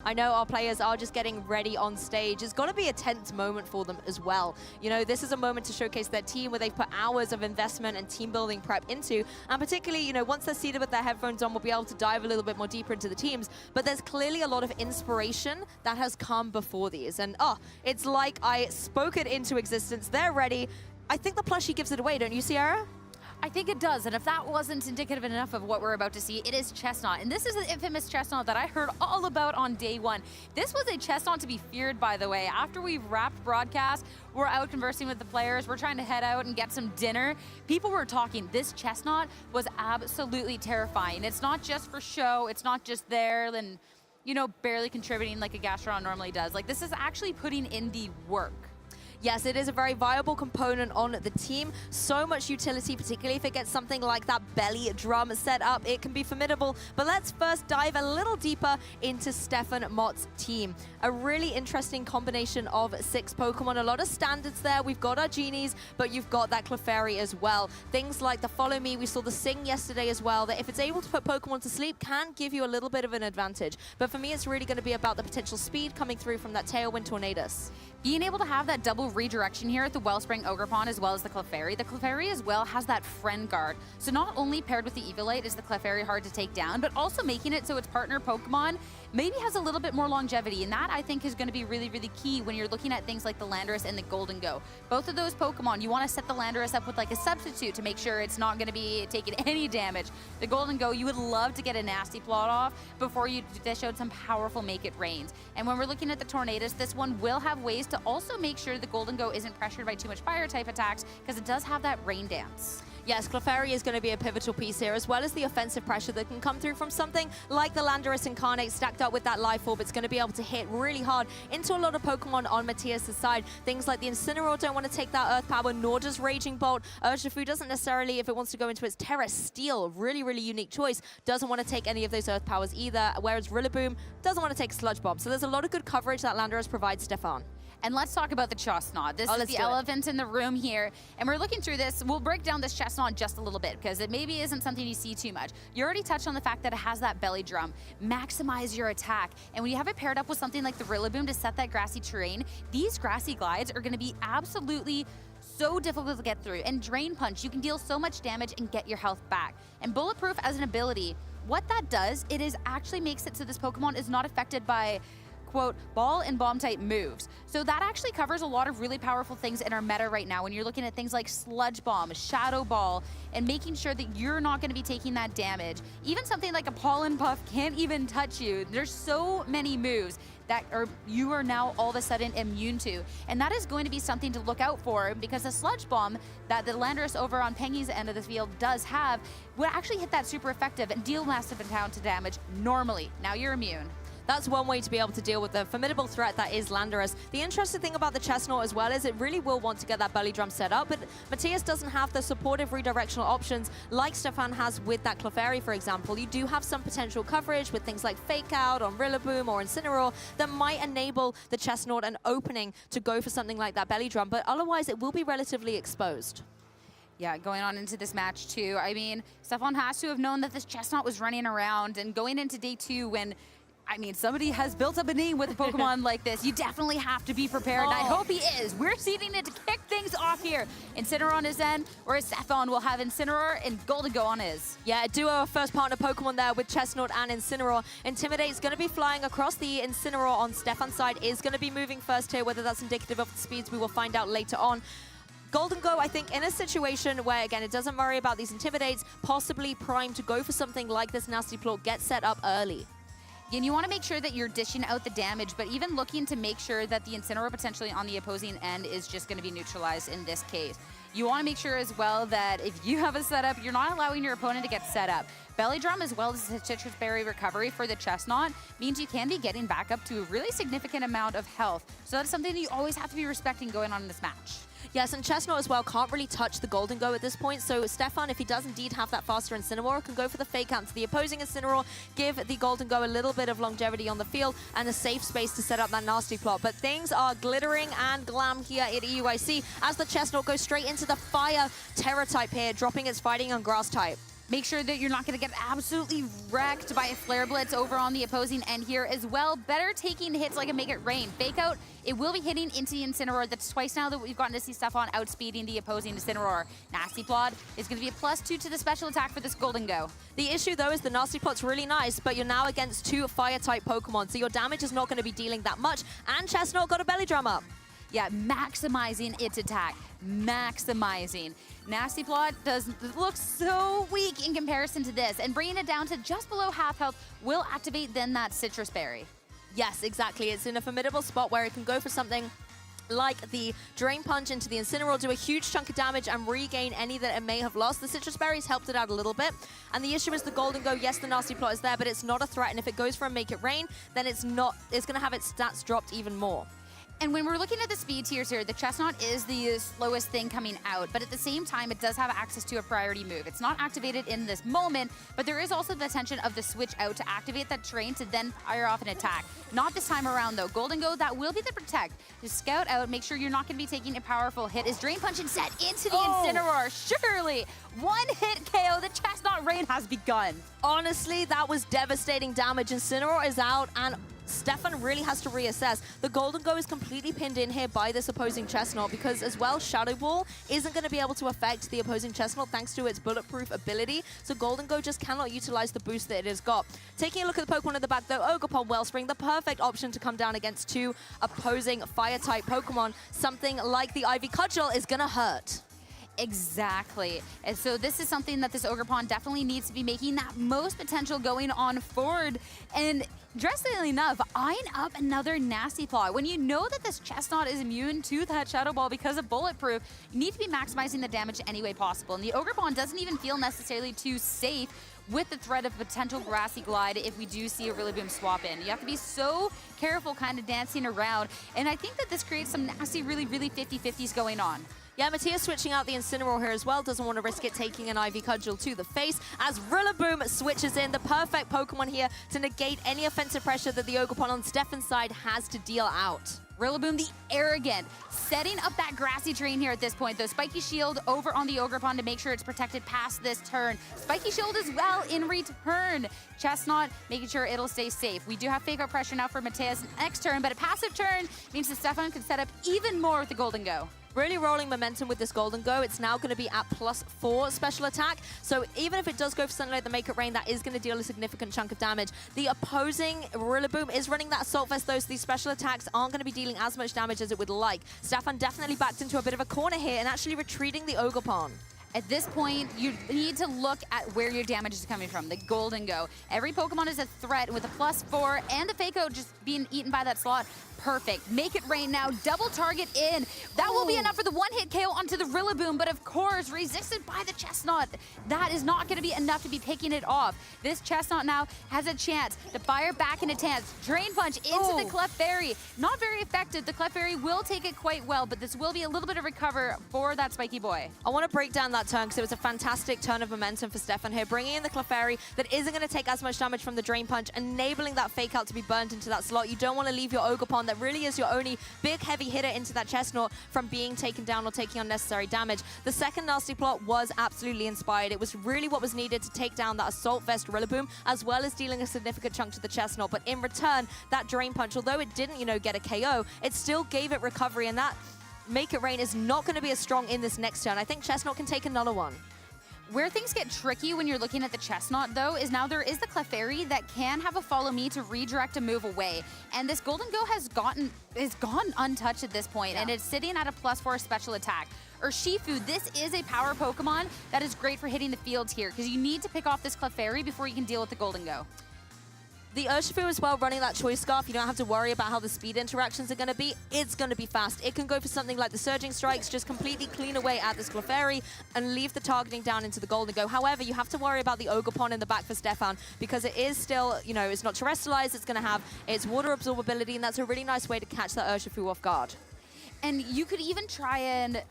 I know our players are just getting ready on stage. It's got to be a tense moment for them as well. You know, this is a moment to showcase their team where they've put hours of investment and team building prep into. And particularly, you know, once they're seated with their headphones on, we'll be able to dive a little bit more deeper into the teams. But there's clearly a lot of inspiration that has come before these. And it's like I spoke it into existence. They're ready. I think the plushie gives it away, don't you, Sierra? I think it does, and if that wasn't indicative enough of what we're about to see, it is Chestnut. And this is the infamous Chestnut that I heard all about on day one. This was a Chestnut to be feared, by the way. After we've wrapped broadcast, we're out conversing with the players, we're trying to head out and get some dinner. People were talking, this Chestnut was absolutely terrifying. It's not just for show, it's not just there and, you know, barely contributing like a Gastron normally does. Like, this is actually putting in the work. Yes, it is a very viable component on the team. So much utility, particularly if it gets something like that belly drum set up. It can be formidable. But let's first dive a little deeper into Stefan Mott's team. A really interesting combination of 6 Pokemon. A lot of standards there. We've got our Genies, but you've got that Clefairy as well. Things like the Follow Me, we saw the Sing yesterday as well, that if it's able to put Pokemon to sleep, can give you a little bit of an advantage. But for me, it's really going to be about the potential speed coming through from that Tailwind Tornadus. Being able to have that double redirection here at the Wellspring Ogerpon as well as the Clefairy as well has that Friend Guard. So not only paired with the Eviolite is the Clefairy hard to take down, but also making it so its partner Pokemon maybe has a little bit more longevity. And that, I think, is going to be really, really key when you're looking at things like the Landorus and the Golden Go. Both of those Pokemon, you want to set the Landorus up with like a substitute to make sure it's not going to be taking any damage. The Golden Go, you would love to get a Nasty Plot off before you dish out some powerful Make It Rains. And when we're looking at the Tornadus, this one will have ways to also make sure the Golden Go isn't pressured by too much fire type attacks because it does have that Rain Dance. Yes, Clefairy is going to be a pivotal piece here, as well as the offensive pressure that can come through from something like the Landorus Incarnate stacked up with that Life Orb. It's going to be able to hit really hard into a lot of Pokemon on Mateus' side. Things like the Incineroar don't want to take that Earth Power, nor does Raging Bolt. Urshifu doesn't necessarily, if it wants to go into its Terra Steel, really, really unique choice, doesn't want to take any of those Earth Powers either, whereas Rillaboom doesn't want to take Sludge Bomb. So there's a lot of good coverage that Landorus provides Stefan. And let's talk about the Chestnut. This is the elephant in the room here. And we're looking through this. We'll break down this Chestnut just a little bit because it maybe isn't something you see too much. You already touched on the fact that it has that belly drum. Maximize your attack. And when you have it paired up with something like the Rillaboom to set that grassy terrain, these grassy glides are going to be absolutely so difficult to get through. And Drain Punch, you can deal so much damage and get your health back. And Bulletproof as an ability, what that does, it is actually makes it so this Pokemon is not affected by quote, ball and bomb type moves. So that actually covers a lot of really powerful things in our meta right now when you're looking at things like Sludge Bomb, Shadow Ball, and making sure that you're not going to be taking that damage. Even something like a Pollen Puff can't even touch you. There's so many moves that you are now all of a sudden immune to. And that is going to be something to look out for because the Sludge Bomb that the Landorus over on Pengy's end of the field does have would actually hit that super effective and deal massive amount of damage normally. Now you're immune. That's one way to be able to deal with the formidable threat that is Landorus. The interesting thing about the Chestnut as well is it really will want to get that belly drum set up, but Mateus doesn't have the supportive redirectional options like Stefan has with that Clefairy, for example. You do have some potential coverage with things like Fake Out on Rillaboom or Incineroar that might enable the Chestnut an opening to go for something like that belly drum, but otherwise it will be relatively exposed. Yeah, going on into this match too. I mean, Stefan has to have known that this Chestnut was running around, and going into day 2 when somebody has built up a name with a Pokemon like this. You definitely have to be prepared, and I hope he is. We're seeding it to kick things off here. Incineroar on his end, whereas Stefan will have Incineroar and Golden Go on his. Yeah, a duo of first partner Pokemon there with Chestnut and Incineroar. Intimidate's going to be flying across the Incineroar on Stefan's side, is going to be moving first here. Whether that's indicative of the speeds, we will find out later on. Golden Go, I think, in a situation where, again, it doesn't worry about these Intimidates, possibly primed to go for something like this Nasty Plot, get set up early. And you want to make sure that you're dishing out the damage, but even looking to make sure that the Incineroar potentially on the opposing end is just going to be neutralized in this case. You want to make sure as well that if you have a setup, you're not allowing your opponent to get set up. Belly Drum as well as the Citrus Berry recovery for the Chestnut means you can be getting back up to a really significant amount of health. So that's something that you always have to be respecting going on in this match. Yes, and Chestnut as well can't really touch the Golden Go at this point, so Stefan, if he does indeed have that faster Incineroar, can go for the Fake Out to the opposing Incineroar, give the Golden Go a little bit of longevity on the field and a safe space to set up that Nasty Plot. But things are glittering and glam here at EUIC as the Chestnut goes straight into the Fire Terror type here, dropping its Fighting and Grass type. Make sure that you're not going to get absolutely wrecked by a Flare Blitz over on the opposing end here as well. Better taking hits like a Make It Rain. Fake Out, it will be hitting into the Incineroar. That's twice now that we've gotten to see Stefan outspeeding the opposing Incineroar. Nasty Plot is going to be a +2 to the special attack for this Golden Go. The issue, though, is the Nasty Plot's really nice, but you're now against 2 Fire-type Pokemon, so your damage is not going to be dealing that much, and Chestnut got a Belly Drum up. Yeah, maximizing its attack. Maximizing. Nasty Plot does look so weak in comparison to this, and bringing it down to just below half health will activate then that Citrus Berry. Yes, exactly. It's in a formidable spot where it can go for something like the Drain Punch into the Incineroar, do a huge chunk of damage and regain any that it may have lost. The Citrus Berries helped it out a little bit. And the issue is the Golden Go, yes, the Nasty Plot is there, but it's not a threat. And if it goes for a Make It Rain, then it's going to have its stats dropped even more. And when we're looking at the speed tiers here, the Chestnut is the slowest thing coming out, but at the same time, it does have access to a priority move. It's not activated in this moment, but there is also the potential of the switch out to activate that train to then fire off an attack. Not this time around, though. Golden Go, that will be the protect. Just scout out, make sure you're not going to be taking a powerful hit. Is Drain Punch and set into the Incineroar. Surely, one hit KO. The Chestnut reign has begun. Honestly, that was devastating damage. Incineroar is out, and Stefan really has to reassess. The Golden Go is completely pinned in here by this opposing Chestnut because as well, Shadow Ball isn't going to be able to affect the opposing Chestnut thanks to its bulletproof ability. So Golden Go just cannot utilize the boost that it has got. Taking a look at the Pokemon in the back though, Ogerpon, Wellspring, the perfect option to come down against 2 opposing Fire-type Pokemon. Something like the Ivy Cudgel is going to hurt. Exactly. And so this is something that this Ogerpon definitely needs to be making that most potential going on forward. And interestingly enough, eyeing up another Nasty Plot. When you know that this Chestnut is immune to that Shadow Ball because of Bulletproof, you need to be maximizing the damage any way possible. And the Ogerpon doesn't even feel necessarily too safe with the threat of potential Grassy Glide if we do see a Rillaboom swap in. You have to be so careful kind of dancing around. And I think that this creates some nasty, really 50-50s going on. Yeah, Mateus switching out the Incineroar here as well. Doesn't want to risk it taking an Ivy Cudgel to the face as Rillaboom switches in. The perfect Pokemon here to negate any offensive pressure that the Ogerpon on Stefan's side has to deal out. Rillaboom, the arrogant, setting up that grassy terrain here at this point, though. Spiky Shield over on the Ogerpon to make sure it's protected past this turn. Spiky Shield as well in return. Chestnut making sure it'll stay safe. We do have Fake Out pressure now for Mateus next turn, but a passive turn means that Stefan can set up even more with the Golden Go. Really rolling momentum with this Golden Go. It's now going to be at +4 special attack. So even if it does go for something like the Make It Rain, that is going to deal a significant chunk of damage. The opposing Rillaboom is running that Assault Vest, though, so these special attacks aren't going to be dealing as much damage as it would like. Stefan definitely backed into a bit of a corner here and actually retreating the Ogerpon. At this point, you need to look at where your damage is coming from, the Golden Go. Every Pokemon is a threat with a +4 and the Fake Out just being eaten by that slot. Perfect. Make It Rain now. Double target in. That will be enough for the one-hit KO onto the Rillaboom, but of course, resisted by the Chestnut. That is not going to be enough to be picking it off. This Chestnut now has a chance to fire back into Tance. Drain Punch into the Clefairy. Not very effective. The Clefairy will take it quite well, but this will be a little bit of recover for that Spiky Boy. I want to break down that turn because it was a fantastic turn of momentum for Stefan here, bringing in the Clefairy that isn't going to take as much damage from the Drain Punch, enabling that Fake Out to be burned into that slot. You don't want to leave your Ogerpon that really is your only big heavy hitter into that Chestnut from being taken down or taking unnecessary damage. The second Nasty Plot was absolutely inspired. It was really what was needed to take down that Assault Vest Rillaboom, as well as dealing a significant chunk to the Chestnut. But in return, that Drain Punch, although it didn't, get a KO, it still gave it recovery, and that Make It Rain is not going to be as strong in this next turn. I think Chestnut can take another one. Where things get tricky when you're looking at the Chestnut, though, is now there is the Clefairy that can have a Follow Me to redirect a move away. And this Golden Go has gone untouched at this point, and it's sitting at a +4 special attack. Urshifu, this is a power Pokemon that is great for hitting the fields here, because you need to pick off this Clefairy before you can deal with the Golden Go. The Urshifu as well, running that Choice Scarf, you don't have to worry about how the speed interactions are going to be. It's going to be fast. It can go for something like the Surging Strikes, just completely clean away at this Clefairy and leave the targeting down into the Golden Go. However, you have to worry about the Ogerpon in the back for Stefan because it is still, it's not terrestrialized. It's going to have its water absorbability, and that's a really nice way to catch that Urshifu off guard. And you could even try and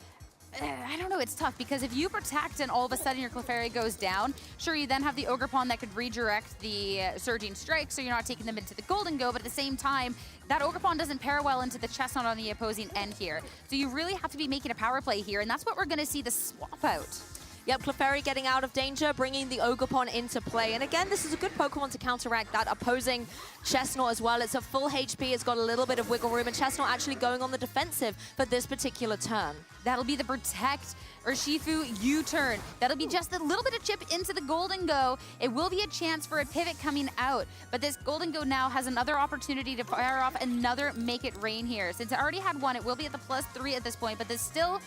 I don't know, it's tough because if you protect and all of a sudden your Clefairy goes down, sure, you then have the Ogerpon that could redirect the Surging Strike, so you're not taking them into the Golden Go, but at the same time, that Ogerpon doesn't pair well into the Chestnut on the opposing end here. So you really have to be making a power play here, and that's what we're going to see the swap out. Yep, Clefairy getting out of danger, bringing the Ogerpon into play. And again, this is a good Pokemon to counteract that opposing Chestnut as well. It's a full HP, it's got a little bit of wiggle room, and Chestnut actually going on the defensive for this particular turn. That'll be the Protect Urshifu U-turn. That'll be just a little bit of chip into the Golden Go. It will be a chance for a pivot coming out, but this Golden Go now has another opportunity to fire off another Make It Rain here. Since it already had one, it will be at the +3 at this point, but this still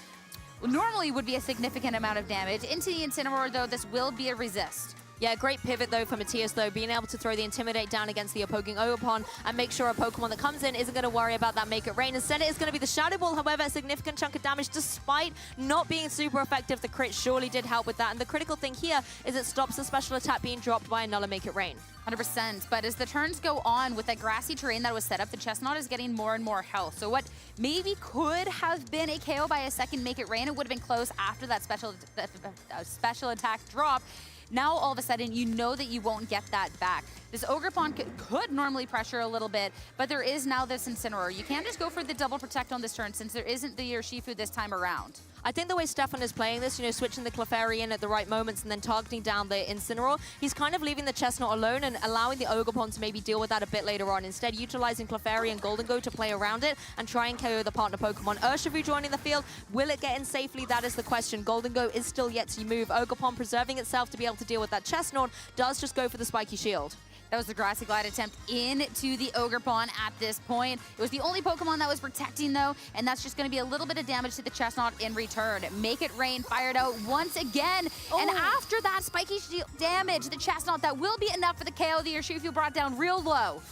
normally would be a significant amount of damage. Into the Incineroar, though, this will be a resist. Yeah, great pivot, though, for Mateus, though, being able to throw the Intimidate down against the opposing Ogerpon and make sure a Pokemon that comes in isn't going to worry about that Make It Rain. Instead, it is going to be the Shadow Ball. However, a significant chunk of damage, despite not being super effective. The crit surely did help with that. And the critical thing here is it stops the special attack being dropped by another Make It Rain. 100%, but as the turns go on with that grassy terrain that was set up, the Chestnut is getting more and more health. So what maybe could have been a KO by a second Make It Rain, it would have been close after that special attack drop. Now, all of a sudden, you know that you won't get that back. This Ogerpon could normally pressure a little bit, but there is now this Incineroar. You can't just go for the double protect on this turn since there isn't the Urshifu this time around. I think the way Stefan is playing this, switching the Clefairy in at the right moments and then targeting down the Incineroar, he's kind of leaving the Chestnut alone and allowing the Ogerpon to maybe deal with that a bit later on. Instead, utilizing Clefairy and Golden Go to play around it and try and KO the partner Pokemon. Urshifu joining the field. Will it get in safely? That is the question. Golden Go is still yet to move. Ogerpon preserving itself to be able to deal with that Chestnut. Does just go for the spiky shield. That was the Grassy Glide attempt into the Ogerpon at this point. It was the only Pokemon that was protecting, though, and that's just going to be a little bit of damage to the Chestnut in return. Make It Rain fired out once again, and after that spiky shield damage, the Chestnut, that will be enough for the KO. The Urshifu brought down real low.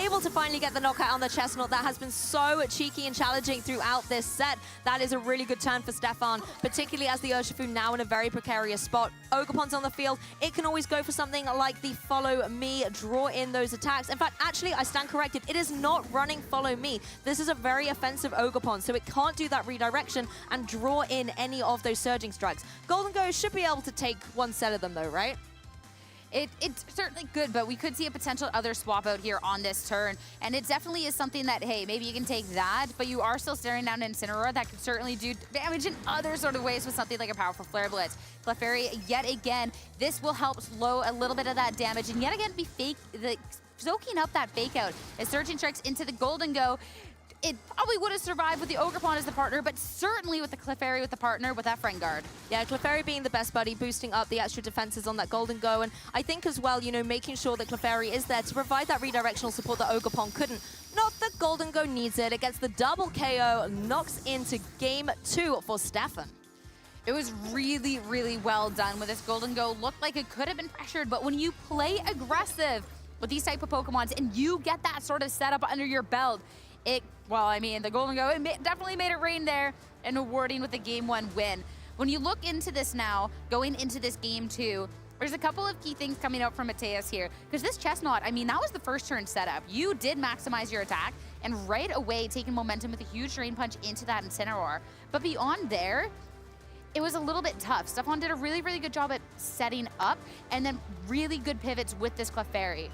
Able to finally get the knockout on the Chestnut. That has been so cheeky and challenging throughout this set. That is a really good turn for Stefan, particularly as the Urshifu now in a very precarious spot. Ogerpon's on the field. It can always go for something like the Follow Me, draw in those attacks. In fact, actually, I stand corrected. It is not running Follow Me. This is a very offensive Ogerpon, so it can't do that redirection and draw in any of those surging strikes. Golden Go should be able to take one set of them, though, right? It's certainly good, but we could see a potential other swap out here on this turn. And it definitely is something that, hey, maybe you can take that, but you are still staring down an Incineroar that could certainly do damage in other sort of ways with something like a powerful Flare Blitz. Clefairy, yet again, this will help slow a little bit of that damage, and yet again be soaking up that fake out as Surging Strikes into the Golden Go. It probably would have survived with the Ogerpon as the partner, but certainly with the Clefairy with the partner, with that Friend Guard. Yeah, Clefairy being the best buddy, boosting up the extra defenses on that Golden Go. And I think as well, making sure that Clefairy is there to provide that redirectional support that Ogerpon couldn't. Not that Golden Go needs it. It gets the double KO, knocks into game 2 for Stefan. It was really, really well done with this Golden Go. Looked like it could have been pressured, but when you play aggressive with these type of Pokemons and you get that sort of setup under your belt, the Golden Go, definitely made it rain there and awarding with a Game 1 win. When you look into this now, going into this Game 2, there's a couple of key things coming out from Mateus here. Because this Chestnut, that was the first turn setup. You did maximize your attack and right away taking momentum with a huge Drain Punch into that Incineroar. But beyond there, it was a little bit tough. Stefan did a really, really good job at setting up and then really good pivots with this Clefairy.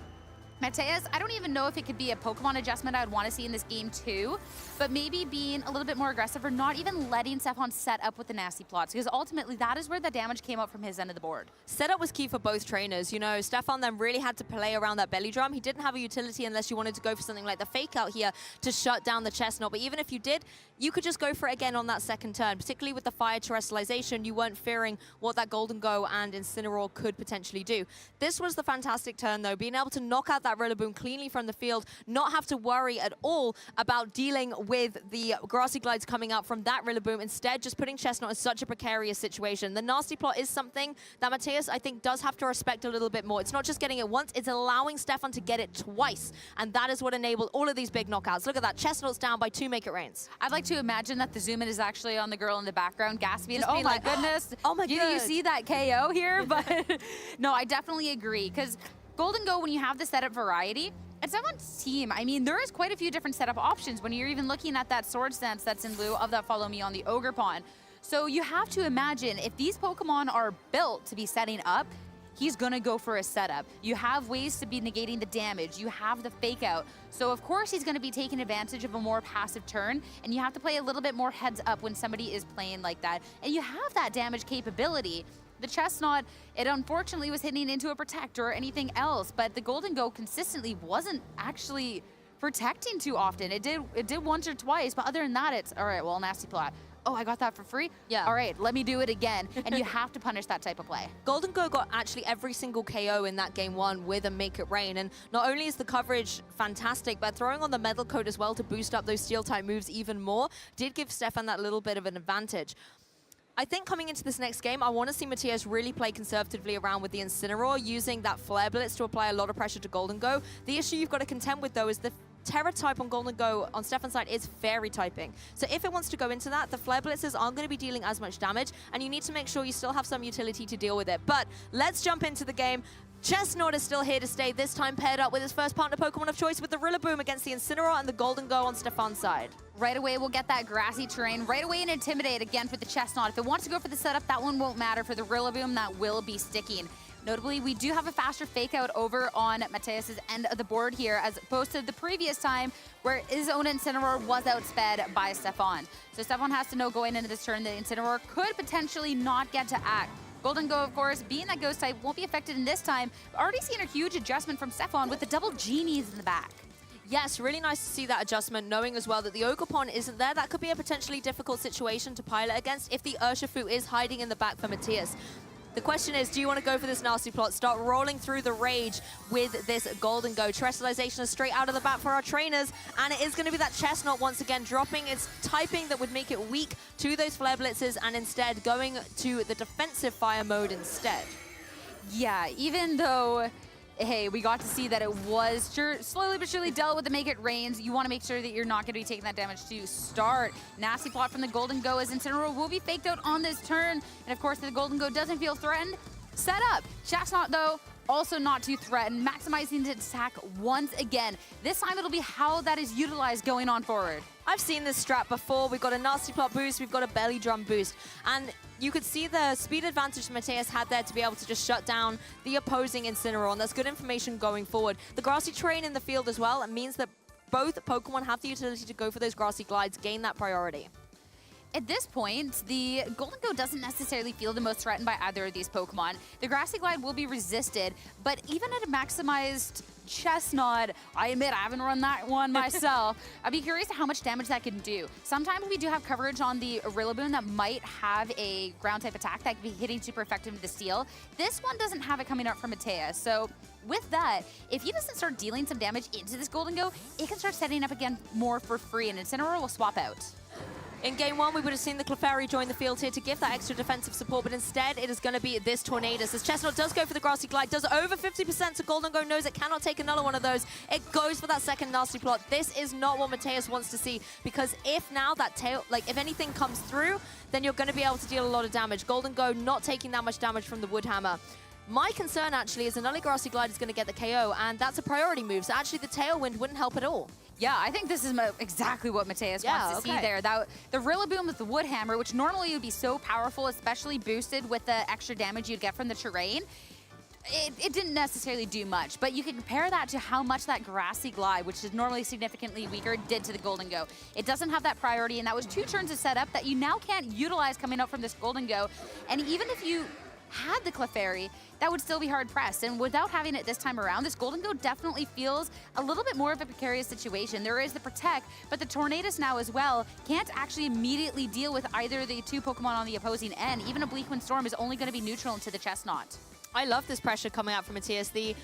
Mateus, I don't even know if it could be a Pokemon adjustment I would want to see in this game too, but maybe being a little bit more aggressive or not even letting Stefan set up with the nasty plots, because ultimately that is where the damage came out from his end of the board. Setup was key for both trainers. Stefan then really had to play around that belly drum. He didn't have a utility unless you wanted to go for something like the Fake Out here to shut down the Chestnut, but even if you did, you could just go for it again on that second turn, particularly with the Fire Terrestrialization. You weren't fearing what that Golden Go and Incineroar could potentially do. This was the fantastic turn, though, being able to knock out that Rillaboom cleanly from the field, not have to worry at all about dealing with the Grassy Glides coming out from that Rillaboom, instead just putting Chestnut in such a precarious situation. The nasty plot is something that Mateus, I think, does have to respect a little bit more. It's not just getting it once, it's allowing Stefan to get it twice, and that is what enabled all of these big knockouts. Look at that, Chestnut's down by 2 Make It Rains. I'd like to imagine that the zoom in is actually on the girl in the background gasping, Just oh being my like, goodness, oh my you goodness. see that KO here? But no, I definitely agree, because Golden Go, when you have the setup variety, it's Stefan's team. There is quite a few different setup options when you're even looking at that Sword Stance that's in lieu of that Follow Me on the Ogerpon. So you have to imagine if these Pokemon are built to be setting up, he's gonna go for a setup. You have ways to be negating the damage. You have the fake out. So of course he's gonna be taking advantage of a more passive turn, and you have to play a little bit more heads up when somebody is playing like that. And you have that damage capability. The Chestnut, it unfortunately was hitting into a protect or anything else, but the Golden Go consistently wasn't actually protecting too often. It did once or twice, but other than that, it's, all right, well, nasty plot. Oh, I got that for free? Yeah. All right, let me do it again. And you have to punish that type of play. Golden Go got actually every single KO in that game 1 with a Make It Rain. And not only is the coverage fantastic, but throwing on the Metal Coat as well to boost up those Steel-type moves even more did give Stefan that little bit of an advantage. I think coming into this next game, I want to see Mateus really play conservatively around with the Incineroar, using that Flare Blitz to apply a lot of pressure to Golden Go. The issue you've got to contend with, though, is the Terra type on Golden Go on Stefan's side is Fairy typing. So if it wants to go into that, the Flare Blitzes aren't going to be dealing as much damage, and you need to make sure you still have some utility to deal with it. But let's jump into the game. Chestnut is still here to stay, this time paired up with his first partner Pokemon of choice with the Rillaboom against the Incineroar and the Golden Go on Stefan's side. Right away, we'll get that grassy terrain. Right away and Intimidate again for the Chestnut. If it wants to go for the setup, that one won't matter. For the Rillaboom, that will be sticking. Notably, we do have a faster fake out over on Mateus' end of the board here, as opposed to the previous time where his own Incineroar was outsped by Stefan. So Stefan has to know going into this turn that Incineroar could potentially not get to act. Golden Go, of course, being that Ghost type, won't be affected in this time. Already seen a huge adjustment from Stefan with the double Genies in the back. Yes, really nice to see that adjustment, knowing as well that the Ogerpon isn't there. That could be a potentially difficult situation to pilot against if the Urshifu is hiding in the back for Mateus. The question is, do you want to go for this nasty plot? Start rolling through the rage with this Golden Go. Terrestrialization is straight out of the bat for our trainers, and it is going to be that Chestnut once again dropping its typing that would make it weak to those Flare Blitzes, and instead going to the defensive fire mode instead. Yeah, even though, hey, we got to see that it was slowly but surely dealt with the Make It Rains. You want to make sure that you're not going to be taking that damage to start. Nasty plot from the Golden Go as Incineroar will be faked out on this turn. And of course, the Golden Go doesn't feel threatened. Set up. Chestnut, though, also not too threatened, maximizing the attack once again. This time it'll be how that is utilized going on forward. I've seen this strat before. We've got a nasty plot boost, we've got a belly drum boost, and you could see the speed advantage Mateus had there to be able to just shut down the opposing Incineroar, and that's good information going forward. The grassy terrain in the field as well, it means that both Pokemon have the utility to go for those grassy glides, gain that priority. At this point, the Golden Go doesn't necessarily feel the most threatened by either of these Pokemon. The Grassy Glide will be resisted, but even at a maximized Chestnut, I admit I haven't run that one myself. I'd be curious to how much damage that can do. Sometimes we do have coverage on the Rillaboom that might have a ground type attack that can be hitting super effective with the Steel. This one doesn't have it coming up from Mateus, so with that, if he doesn't start dealing some damage into this Golden Go, it can start setting up again more for free, and Incineroar will swap out. In game 1, we would have seen the Clefairy join the field here to give that extra defensive support, but instead it is going to be this Tornadus. As Chestnut does go for the Grassy Glide, does over 50%, so Golden Go knows it cannot take another one of those. It goes for that second nasty plot. This is not what Mateus wants to see, because if now that tail, like if anything comes through, then you're going to be able to deal a lot of damage. Golden Go not taking that much damage from the Wood Hammer. My concern actually is another Grassy Glide is going to get the KO, and that's a priority move, so actually the Tailwind wouldn't help at all. Yeah, I think this is exactly what Mateus wants to see there. The Rillaboom with the Wood Hammer, which normally would be so powerful, especially boosted with the extra damage you'd get from the terrain, it didn't necessarily do much. But you can compare that to how much that Grassy Glide, which is normally significantly weaker, did to the Golden Go. It doesn't have that priority, and that was 2 turns of setup that you now can't utilize coming up from this Golden Go. And even if you had the Clefairy, that would still be hard pressed. And without having it this time around, this Golden Go definitely feels a little bit more of a precarious situation. There is the Protect, but the Tornadus now as well can't actually immediately deal with either of the 2 Pokemon on the opposing end. Even a Bleak Wind Storm is only going to be neutral into the Chestnut. I love this pressure coming out from Mateus. The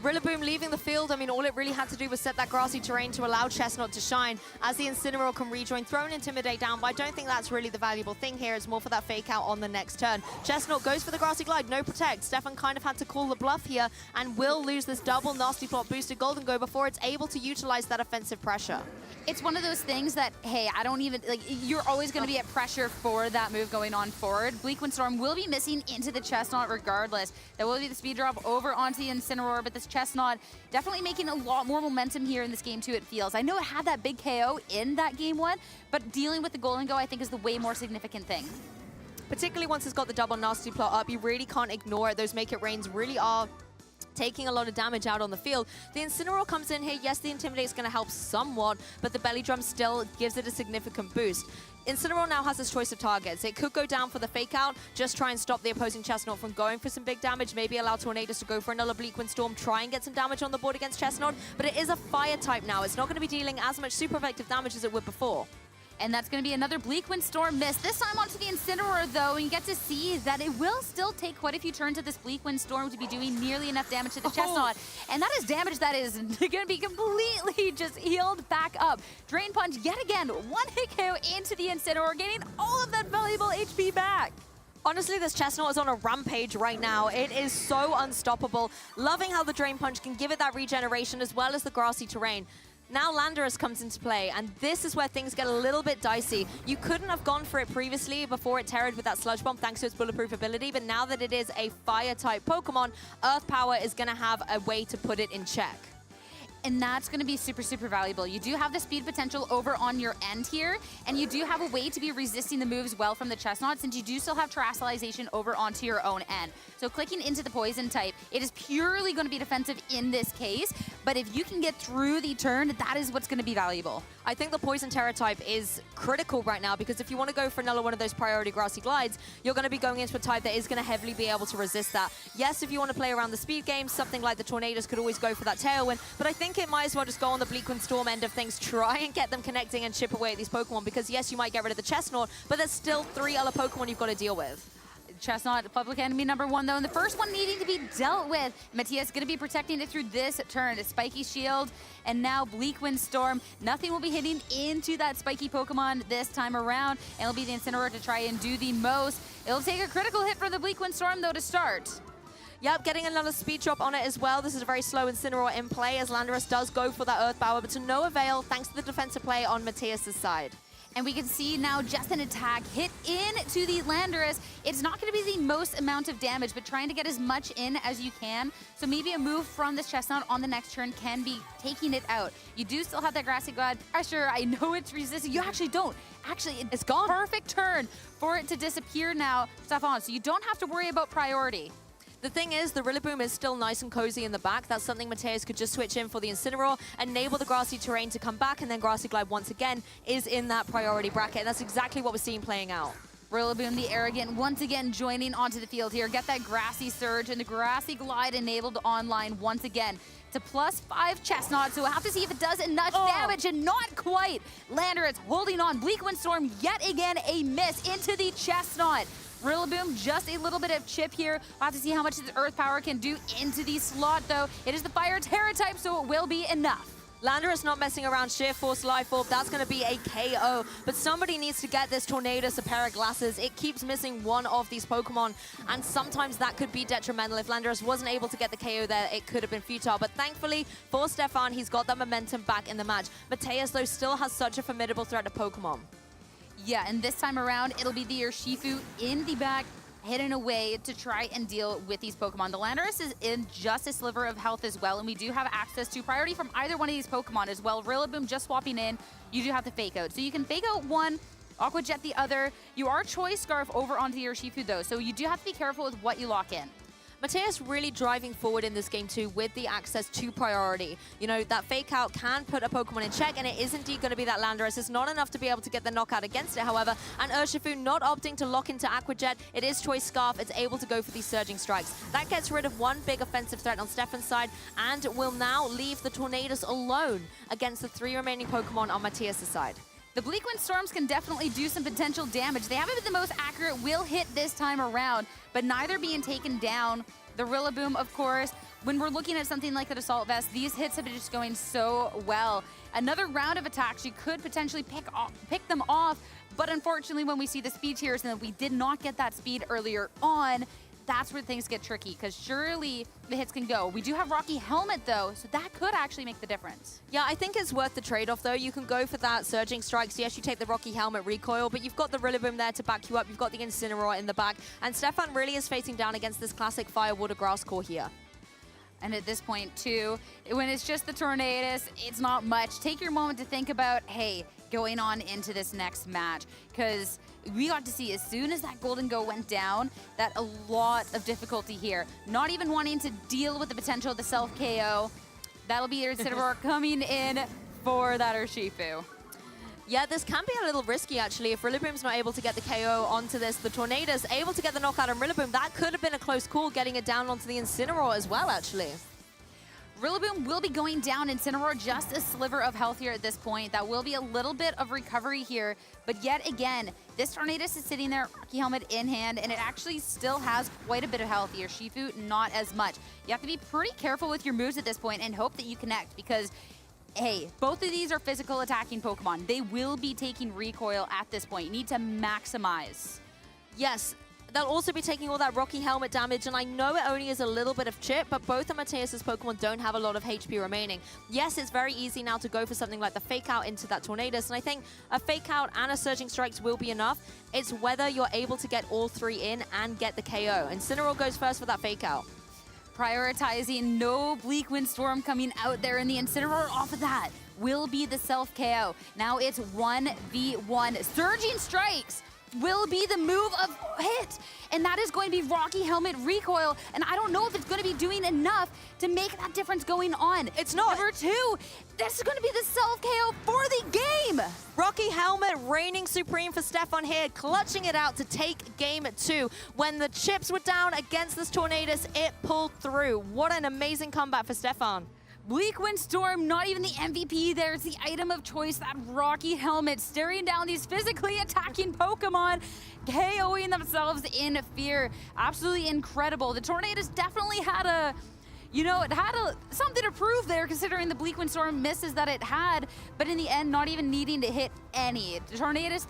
Rillaboom leaving the field, I mean, all it really had to do was set that grassy terrain to allow Chestnut to shine as the Incineroar can rejoin, throw an Intimidate down, but I don't think that's really the valuable thing here. It's more for that fake out on the next turn. Chestnut goes for the Grassy Glide, no Protect. Stefan kind of had to call the bluff here and will lose this double nasty plot boosted Golden Go before it's able to utilize that offensive pressure. It's one of those things that, hey, I don't even, like, you're always going to be at pressure for that move going on forward. Bleak Wind Storm will be missing into the Chestnut regardless. There will be the speed drop over onto the Incineroar, but this Chestnut definitely making a lot more momentum here in this game too, it feels. I know it had that big KO in that game 1, but dealing with the Golden Go I think is the way more significant thing. particularly once it's got the double nasty plot up. You really can't ignore it. Those Make It Rains really are taking a lot of damage out on the field. The Incineroar comes in here. Yes, the Intimidate is going to help somewhat, but the Belly Drum still gives it a significant boost. Incineroar now has its choice of targets. It could go down for the fake out, just try and stop the opposing Chestnut from going for some big damage, maybe allow Tornadus to go for another Bleak Wind Storm, try and get some damage on the board against Chestnut, but it is a fire type now. It's not going to be dealing as much super effective damage as it would before. And that's going to be another Bleak Wind Storm miss. This time onto the Incineroar, though, and you get to see that it will still take quite a few turns of this Bleak Wind Storm to be doing nearly enough damage to the Chestnut. And that is damage that is going to be completely just healed back up. Drain Punch yet again, one hit KO into the Incineroar, getting all of that valuable HP back. Honestly, this Chestnut is on a rampage right now. It is so unstoppable. Loving how the Drain Punch can give it that regeneration as well as the grassy terrain. Now Landorus comes into play, and this is where things get a little bit dicey. You couldn't have gone for it previously before it terrored with that Sludge Bomb thanks to its bulletproof ability, but now that it is a fire-type Pokemon, Earth Power is going to have a way to put it in check. And that's going to be super, super valuable. You do have the speed potential over on your end here, and you do have a way to be resisting the moves well from the Chestnut, since you do still have Terrestrialization over onto your own end. So clicking into the Poison type, it is purely going to be defensive in this case, but if you can get through the turn, that is what's going to be valuable. I think the Poison Terra type is critical right now, because if you want to go for another one of those priority Grassy Glides, you're going to be going into a type that is going to heavily be able to resist that. Yes, if you want to play around the speed game, something like the Tornadus could always go for that Tailwind, but I think it might as well just go on the Bleak Wind Storm end of things, try and get them connecting and chip away at these Pokemon, because yes, you might get rid of the Chestnut, but there's still 3 other Pokemon you've got to deal with. Chestnut, public enemy number 1, though, and the first one needing to be dealt with. Mateus going to be protecting it through this turn. A Spiky Shield, and now Bleak Wind Storm. Nothing will be hitting into that spiky Pokemon this time around, and it'll be the Incineroar to try and do the most. It'll take a critical hit from the Bleak Wind Storm, though, to start. Yep, getting another speed drop on it as well. This is a very slow Incineroar in play, as Landorus does go for that Earth Power, but to no avail thanks to the defensive play on Mateus' side. And we can see now just an attack hit into the Landorus. It's not going to be the most amount of damage, but trying to get as much in as you can. So maybe a move from this Chestnut on the next turn can be taking it out. You do still have that Grassy Glide pressure. I know it's resisting. You actually don't. Actually, it's gone. Perfect turn for it to disappear now, Stefan. So you don't have to worry about priority. The thing is, the Rillaboom is still nice and cozy in the back. That's something Mateus could just switch in for the Incineroar, enable the Grassy Terrain to come back, and then Grassy Glide once again is in that priority bracket. And that's exactly what we're seeing playing out. Rillaboom, the Arrogant, once again joining onto the field here. Get that Grassy Surge, and the Grassy Glide enabled online once again. It's a +5 Chestnut, so we'll have to see if it does enough damage, and not quite. Landorus holding on. Bleak Wind Storm, yet again a miss into the Chestnut. Rillaboom, just a little bit of chip here. We'll have to see how much the Earth Power can do into the slot, though. It is the Fire Terra type, so it will be enough. Landorus not messing around. Sheer Force Life Orb, that's going to be a KO. But somebody needs to get this Tornadus a pair of glasses. It keeps missing one of these Pokemon, and sometimes that could be detrimental. If Landorus wasn't able to get the KO there, it could have been futile. But thankfully, for Stefan, he's got that momentum back in the match. Mateus, though, still has such a formidable threat to Pokemon. Yeah, and this time around, it'll be the Urshifu in the back, hidden away to try and deal with these Pokemon. The Landorus is in just a sliver of health as well, and we do have access to priority from either one of these Pokemon as well. Rillaboom just swapping in, you do have the Fake Out. So you can Fake Out one, Aqua Jet the other. You are Choice Scarf over onto the Urshifu though, so you do have to be careful with what you lock in. Mateus really driving forward in this game too with the access to priority. You know, that Fake Out can put a Pokemon in check, and it is indeed going to be that Landorus. It's not enough to be able to get the knockout against it, however, and Urshifu not opting to lock into Aqua Jet. It is Choice Scarf. It's able to go for these Surging Strikes. That gets rid of one big offensive threat on Stefan's side, and will now leave the Tornadus alone against the 3 remaining Pokemon on Mateus' side. The Bleak Wind Storms can definitely do some potential damage. They haven't been the most accurate will hit this time around, but neither being taken down. The Rillaboom, of course, when we're looking at something like the Assault Vest, these hits have been just going so well. Another round of attacks, you could potentially pick them off, but unfortunately when we see the speed tiers and we did not get that speed earlier on, that's where things get tricky, because surely the hits can go. We do have Rocky Helmet, though, so that could actually make the difference. Yeah, I think it's worth the trade-off, though. You can go for that Surging Strikes. Yes, you take the Rocky Helmet recoil, but you've got the Rillaboom there to back you up. You've got the Incineroar in the back, and Stefan really is facing down against this classic Fire, Water, Grass core here. And at this point, too, when it's just the Tornadus, it's not much. Take your moment to think about, hey, going on into this next match, because we got to see as soon as that Golden Go went down, that a lot of difficulty here. Not even wanting to deal with the potential of the self-KO. That'll be your Incineroar coming in for that Urshifu. Yeah, this can be a little risky, actually. If Rillaboom's not able to get the KO onto this, the Tornadus able to get the knockout on Rillaboom, that could have been a close call, getting it down onto the Incineroar as well, actually. Rillaboom will be going down. Incineroar just a sliver of health here at this point. That will be a little bit of recovery here. But yet again, this Tornadus is sitting there, Rocky Helmet in hand, and it actually still has quite a bit of health here. Urshifu, not as much. You have to be pretty careful with your moves at this point and hope that you connect, because hey, both of these are physical attacking Pokemon. They will be taking recoil at this point. You need to maximize. Yes, they'll also be taking all that Rocky Helmet damage, and I know it only is a little bit of chip, but both of Mateus' Pokemon don't have a lot of HP remaining. Yes, it's very easy now to go for something like the Fake Out into that Tornadus, and I think a Fake Out and a Surging Strikes will be enough. It's whether you're able to get all three in and get the KO. Incineroar goes first for that Fake Out. Prioritizing no Bleak Windstorm coming out there, and the Incineroar off of that will be the self-KO. Now it's 1v1. Surging Strikes will be the move of hit, and that is going to be Rocky Helmet recoil, and I don't know if it's going to be doing enough to make that difference going on. It's not. Number 2, this is going to be the self-KO for the game. Rocky Helmet reigning supreme for Stefan here, clutching it out to take game 2. When the chips were down against this Tornadus, it pulled through. What an amazing comeback for Stefan. Bleak Windstorm, not even the MVP there. It's the item of choice, that Rocky Helmet, staring down these physically attacking Pokemon, KOing themselves in fear. Absolutely incredible. The Tornadus definitely had a, it had something to prove there, considering the Bleak Windstorm misses that it had, but in the end, not even needing to hit any. The Tornadus,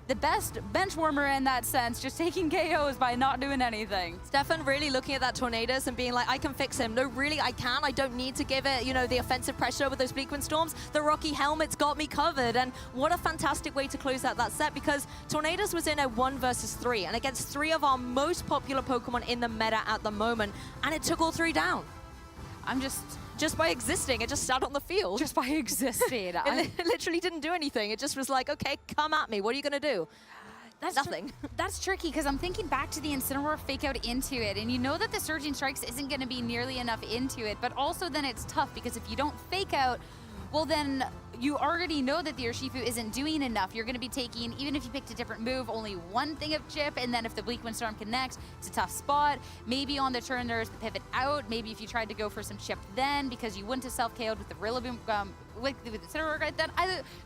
the best bench warmer in that sense, just taking KOs by not doing anything. Stefan really looking at that Tornadus and being like, I can fix him. No, really, I can. I don't need to give it, the offensive pressure with those Bleak Windstorms. The Rocky Helmet's got me covered. And what a fantastic way to close out that set, because Tornadus was in a 1 versus 3 and against 3 of our most popular Pokemon in the meta at the moment. And it took all 3 down. I'm just by existing, it just sat on the field. Just by existing. It literally didn't do anything. It just was like, okay, come at me. What are you going to do? That's nothing. That's tricky, because I'm thinking back to the Incineroar Fake Out into it, and you know that the Surging Strikes isn't going to be nearly enough into it, but also then it's tough, because if you don't Fake Out, well then you already know that the Urshifu isn't doing enough. You're going to be taking, even if you picked a different move, only one thing of chip, and then if the Bleak Windstorm connects, it's a tough spot. Maybe on the turn there's the pivot out. Maybe if you tried to go for some chip then, because you wouldn't have self-KO'd with the Rillaboom, with the Incineroar right then.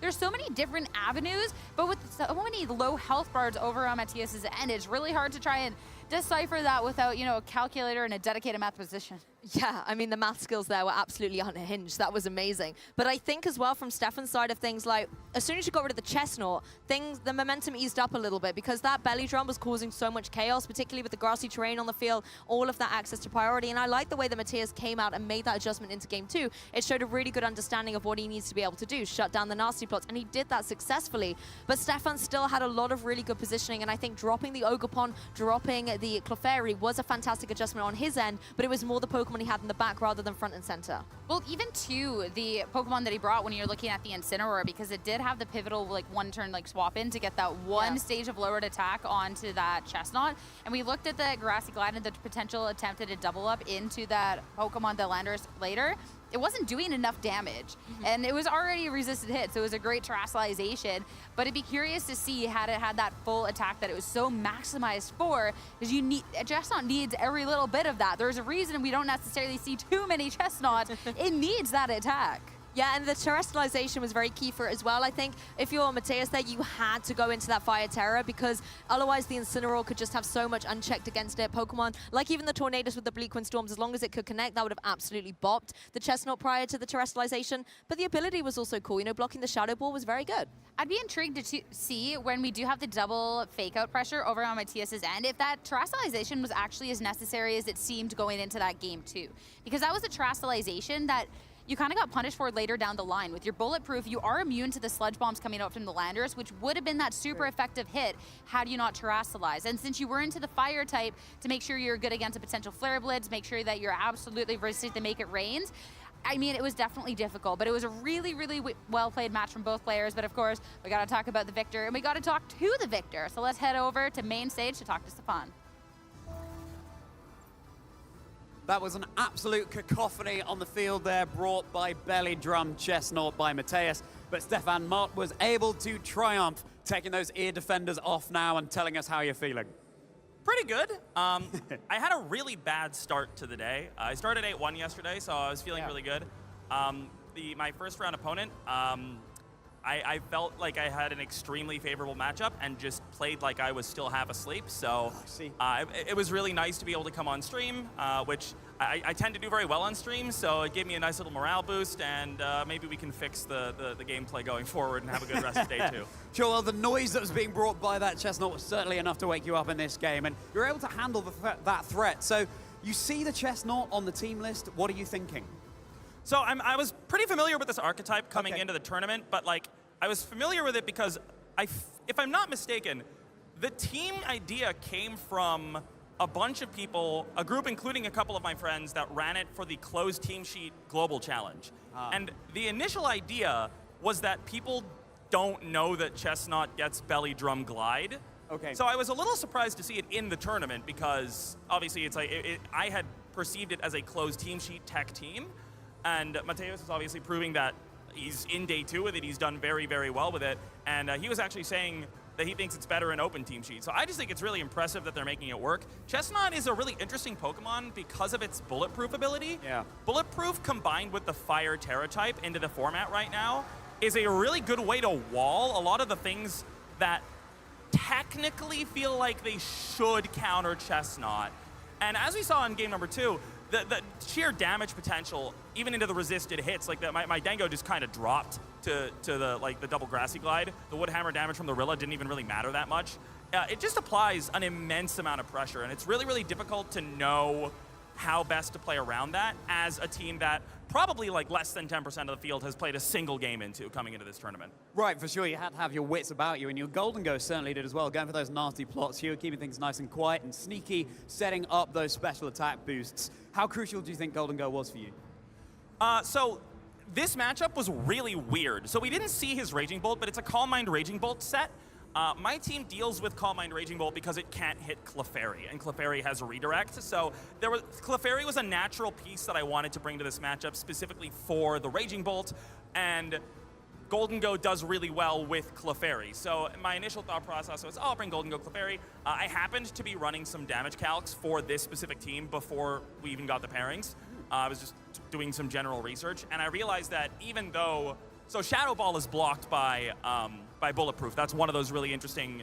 There's so many different avenues, but with so many low health bars over on Mateus' end, it's really hard to try and decipher that without, a calculator and a dedicated mathematician. Yeah, I mean, the math skills there were absolutely unhinged. That was amazing. But I think as well from Stefan's side of things, like, as soon as you got rid of the Chestnut, the momentum eased up a little bit, because that belly drum was causing so much chaos, particularly with the grassy terrain on the field, all of that access to priority. And I like the way that Mateus came out and made that adjustment into game 2. It showed a really good understanding of what he needs to be able to do, shut down the nasty plots, and he did that successfully. But Stefan still had a lot of really good positioning, and I think dropping the Ogerpon, dropping the Clefairy was a fantastic adjustment on his end, but it was more the Pokemon he had in the back rather than front and center. Well, even too, the Pokemon that he brought when you're looking at the Incineroar, because it did have the pivotal, one turn, swap in to get that one stage of lowered attack onto that Chestnut. And we looked at the Grassy Glide and the potential attempted to double up into that Pokemon, the Landorus, later. It wasn't doing enough damage, and it was already a resisted hit, so it was a great terrestrialization. But it'd be curious to see had it had that full attack that it was so maximized for, because Chestnut needs every little bit of that. There's a reason we don't necessarily see too many Chestnuts. It needs that attack. Yeah, and the terrestrialization was very key for it as well. I think if you're Mateus there, you had to go into that Fire Terror, because otherwise the Incineroar could just have so much unchecked against it. Pokemon, like even the Tornadus with the Bleak Windstorms, as long as it could connect, that would have absolutely bopped the Chestnut prior to the terrestrialization. But the ability was also cool. Blocking the Shadow Ball was very good. I'd be intrigued to see when we do have the double Fake Out pressure over on Mateus' end, if that terrestrialization was actually as necessary as it seemed going into that game 2. Because that was a terrestrialization that you kind of got punished for later down the line. With your bulletproof, you are immune to the sludge bombs coming out from the landers, which would have been that super effective hit had you not terrestrialized. And since you were into the fire type, to make sure you're good against a potential flare blitz, make sure that you're absolutely resistant to make it rains. I mean, it was definitely difficult, but it was a really, really well-played match from both players. But of course, we got to talk about the victor, and we got to talk to the victor. So let's head over to main stage to talk to Stefan. That was an absolute cacophony on the field there, brought by Belly Drum Chestnut by Mateus. But Stefan, Mott was able to triumph, taking those ear defenders off now and telling us how you're feeling. Pretty good. I had a really bad start to the day. I started 8-1 yesterday, so I was feeling really good. My first round opponent, I felt like I had an extremely favorable matchup and just played like I was still half asleep. So it was really nice to be able to come on stream, which I tend to do very well on stream. So it gave me a nice little morale boost, and maybe we can fix the gameplay going forward and have a good rest of day two. Sure, well, the noise that was being brought by that Chestnut was certainly enough to wake you up in this game, and you're able to handle that threat. So you see the Chestnut on the team list. What are you thinking? So I was pretty familiar with this archetype coming into the tournament, but like I was familiar with it because if I'm not mistaken, the team idea came from a bunch of people, a group including a couple of my friends that ran it for the closed team sheet global challenge. And the initial idea was that people don't know that Chestnut gets belly drum glide. Okay. So I was a little surprised to see it in the tournament because obviously it's like I had perceived it as a closed team sheet tech team, and Mateus is obviously proving that he's in day two with it. He's done very, very well with it, and he was actually saying that he thinks it's better in open team sheet. So I just think it's really impressive that they're making it work. Chestnut is a really interesting Pokemon because of its bulletproof ability. Yeah. Bulletproof combined with the fire Terra type into the format right now is a really good way to wall a lot of the things that technically feel like they should counter Chestnut. And as we saw in game number 2, the sheer damage potential, even into the resisted hits, like my Dango just kind of dropped to the double grassy glide. The wood hammer damage from the Rilla didn't even really matter that much. It just applies an immense amount of pressure, and it's really, really difficult to know how best to play around that as a team that probably like less than 10% of the field has played a single game into coming into this tournament. Right, for sure. You had to have your wits about you, and your Golden Ghost certainly did as well, going for those nasty plots here, keeping things nice and quiet and sneaky, setting up those special attack boosts. How crucial do you think Golden Go was for you? So this matchup was really weird. So we didn't see his Raging Bolt, but it's a Calm Mind Raging Bolt set. My team deals with Calm Mind Raging Bolt because it can't hit Clefairy, and Clefairy has a redirect. So Clefairy was a natural piece that I wanted to bring to this matchup specifically for the Raging Bolt, and Golden Go does really well with Clefairy. So my initial thought process was, oh, I'll bring Golden Go Clefairy. I happened to be running some damage calcs for this specific team before we even got the pairings. I was just doing some general research, and I realized that even though, so Shadow Ball is blocked by Bulletproof. That's one of those really interesting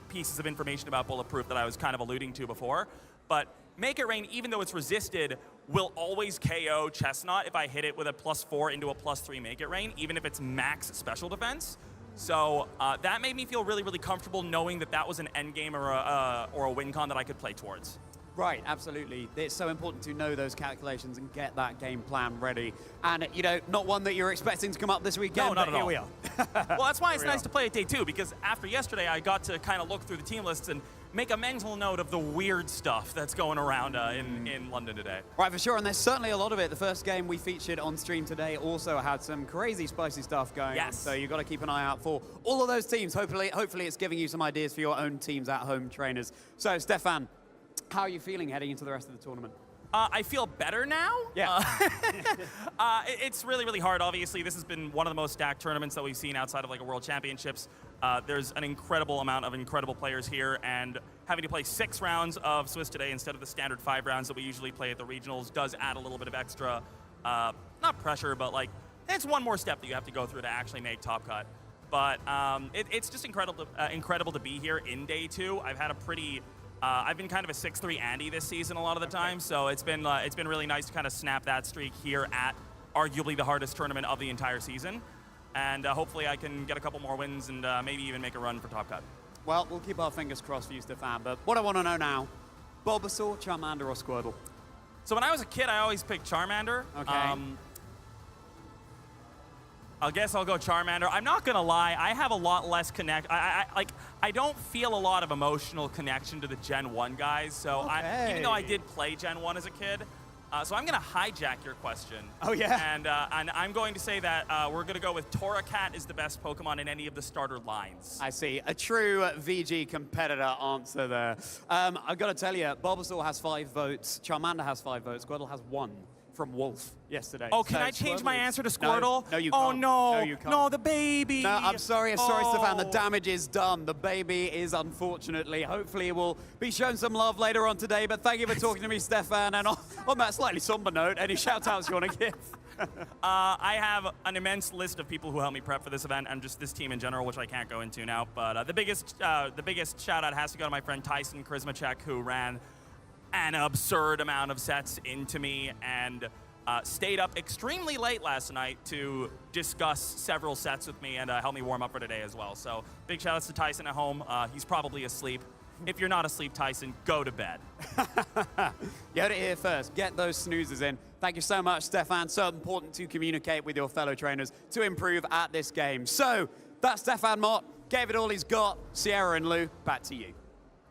pieces of information about Bulletproof that I was kind of alluding to before. But Make It Rain, even though it's resisted, will always KO Chestnut if I hit it with a +4 into a +3 Make It Rain, even if it's max special defense. So that made me feel really, really comfortable knowing that that was an endgame or a win con that I could play towards. Right, absolutely. It's so important to know those calculations and get that game plan ready. And, you know, not one that you're expecting to come up this weekend, No, not but at here all. we are. Well, that's why it's nice to play at day 2, because after yesterday, I got to kind of look through the team lists and make a mental note of the weird stuff that's going around in London today. Right, for sure, and there's certainly a lot of it. The first game we featured on stream today also had some crazy spicy stuff going on, so you've got to keep an eye out for all of those teams. Hopefully it's giving you some ideas for your own teams at home, trainers. So, Stefan, how are you feeling heading into the rest of the tournament? I feel better now. Yeah. It's really, really hard. Obviously, this has been one of the most stacked tournaments that we've seen outside of like a World Championships. There's an incredible amount of incredible players here, and having to play 6 rounds of Swiss today instead of the standard 5 rounds that we usually play at the regionals does add a little bit of extra, not pressure, but like it's one more step that you have to go through to actually make top cut. But it's just incredible to be here in day 2. I've had a pretty I've been kind of a 6-3 Andy this season a lot of the time, so it's been really nice to kind of snap that streak here at arguably the hardest tournament of the entire season. And hopefully I can get a couple more wins and maybe even make a run for top cut. Well, we'll keep our fingers crossed for you, Stefan, but what I want to know now, Bulbasaur, Charmander, or Squirtle? So when I was a kid, I always picked Charmander. Okay. I guess I'll go Charmander. I'm not gonna lie, I have a lot less connect. I don't feel a lot of emotional connection to the Gen 1 guys. So even though I did play Gen 1 as a kid, so I'm gonna hijack your question. Oh yeah. And I'm going to say that we're gonna go with Torracat is the best Pokemon in any of the starter lines. I see. A true VG competitor answer there. I've got to tell you, Bulbasaur has 5 votes, Charmander has 5 votes, Squirtle has 1 from Wolf yesterday. Oh, can So I change my Squirtle is- answer to Squirtle? No, you Oh can't. no! No, you can't. No, the baby! No, I'm sorry, Stefan. The Oh. damage is done. The baby is, unfortunately. Hopefully, it will be shown some love later on today. But thank you for talking to me, Stefan. And on that slightly somber note, any shout-outs you want to give? I have an immense list of people who helped me prep for this event and just this team in general, which I can't go into now. But the biggest shout-out has to go to my friend Tyson Charismachek, who ran an absurd amount of sets into me and stayed up extremely late last night to discuss several sets with me and help me warm up for today as well. So big shout outs to Tyson at home. He's probably asleep. If you're not asleep, Tyson, go to bed. You heard it here first. Get those snoozes in. Thank you so much, Stefan. So important to communicate with your fellow trainers to improve at this game. So that's Stefan Mott. Gave it all he's got. Sierra and Lou, back to you.